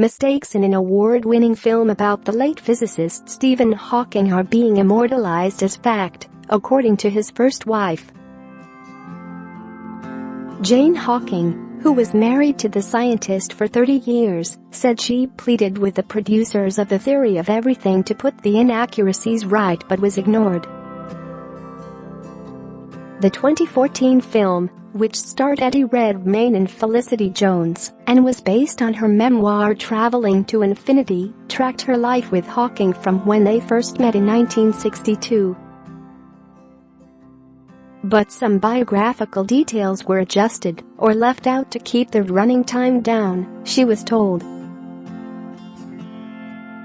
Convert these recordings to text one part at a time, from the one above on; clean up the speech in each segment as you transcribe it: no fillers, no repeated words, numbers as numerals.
mistakes in an award-winning film about the late physicist Stephen Hawking are being immortalized as fact, according to his first wife. Jane Hawking, who was married to the scientist for 30 years, said she pleaded with the producers of The Theory of Everything to put the inaccuracies right but was ignored. The 2014 film, which starred Eddie Redmayne and Felicity Jones and was based on her memoir Traveling to Infinity, tracked her life with Hawking from when they first met in 1962. But some biographical details were adjusted or left out to keep the running time down, she was told.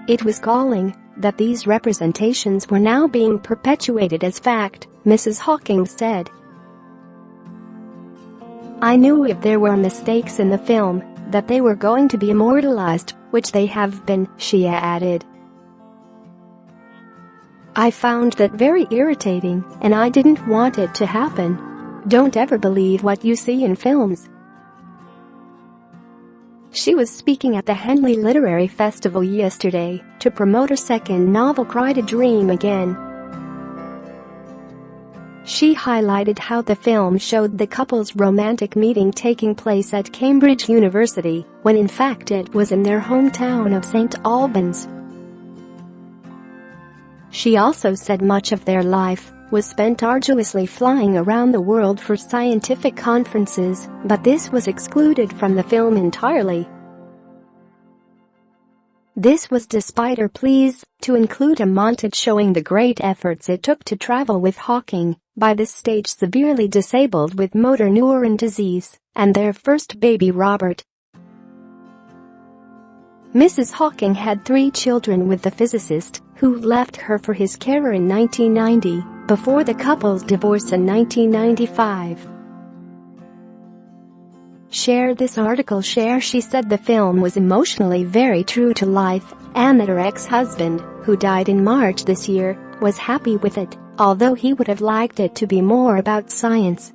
It was galling that these representations were now being perpetuated as fact, Mrs. Hawking said. I knew if there were mistakes in the film, that they were going to be immortalized, which they have been, she added. I found that very irritating, and I didn't want it to happen. Don't ever believe what you see in films. She was speaking at the Henley Literary Festival yesterday to promote her second novel Cry to Dream Again. She highlighted how the film showed the couple's romantic meeting taking place at Cambridge University, when in fact it was in their hometown of St. Albans. She also said much of their life was spent arduously flying around the world for scientific conferences, but this was excluded from the film entirely. This was despite her pleas to include a montage showing the great efforts it took to travel with Hawking, by this stage severely disabled with motor neuron disease, and their first baby Robert. Mrs. Hawking had 3 children with the physicist, who left her for his care in 1990, before the couple's divorce in 1995. Share this article. She said the film was emotionally very true to life, and that her ex-husband, who died in March this year, was happy with it, although he would have liked it to be more about science.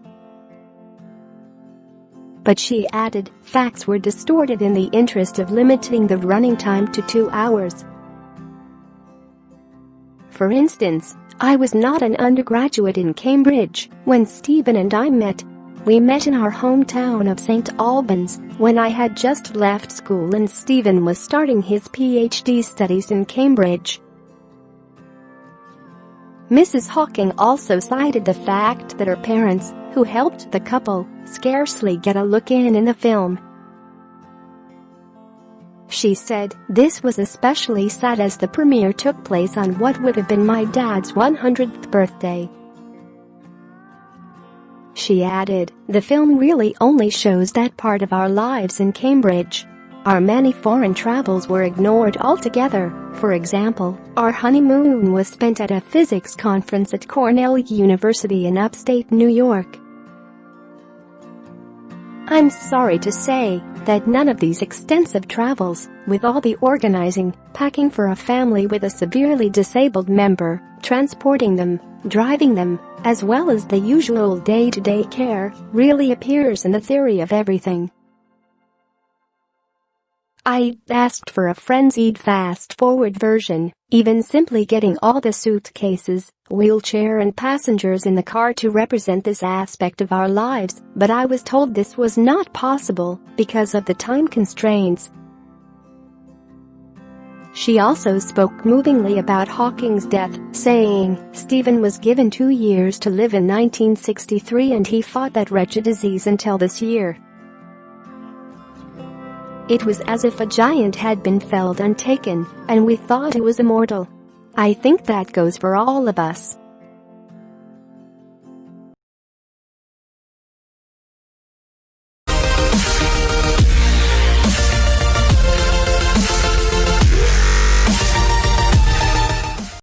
But she added, facts were distorted in the interest of limiting the running time to 2 hours. For instance, I was not an undergraduate in Cambridge when Stephen and I met. We met in our hometown of St. Albans when I had just left school and Stephen was starting his PhD studies in Cambridge. Mrs. Hawking also cited the fact that her parents, who helped the couple, scarcely get a look in the film. She said, this was especially sad as the premiere took place on what would have been my dad's 100th birthday. She added, the film really only shows that part of our lives in Cambridge. Our many foreign travels were ignored altogether. For example, our honeymoon was spent at a physics conference at Cornell University in upstate New York. I'm sorry to say that none of these extensive travels, with all the organizing, packing for a family with a severely disabled member, transporting them, driving them, as well as the usual day-to-day care, really appears in The Theory of Everything. I asked for a frenzied fast-forward version, even simply getting all the suitcases, wheelchair and passengers in the car to represent this aspect of our lives, but I was told this was not possible because of the time constraints. She also spoke movingly about Hawking's death, saying, Stephen was given 2 years to live in 1963 and he fought that wretched disease until this year. It was as if a giant had been felled and taken, and we thought he was immortal. I think that goes for all of us.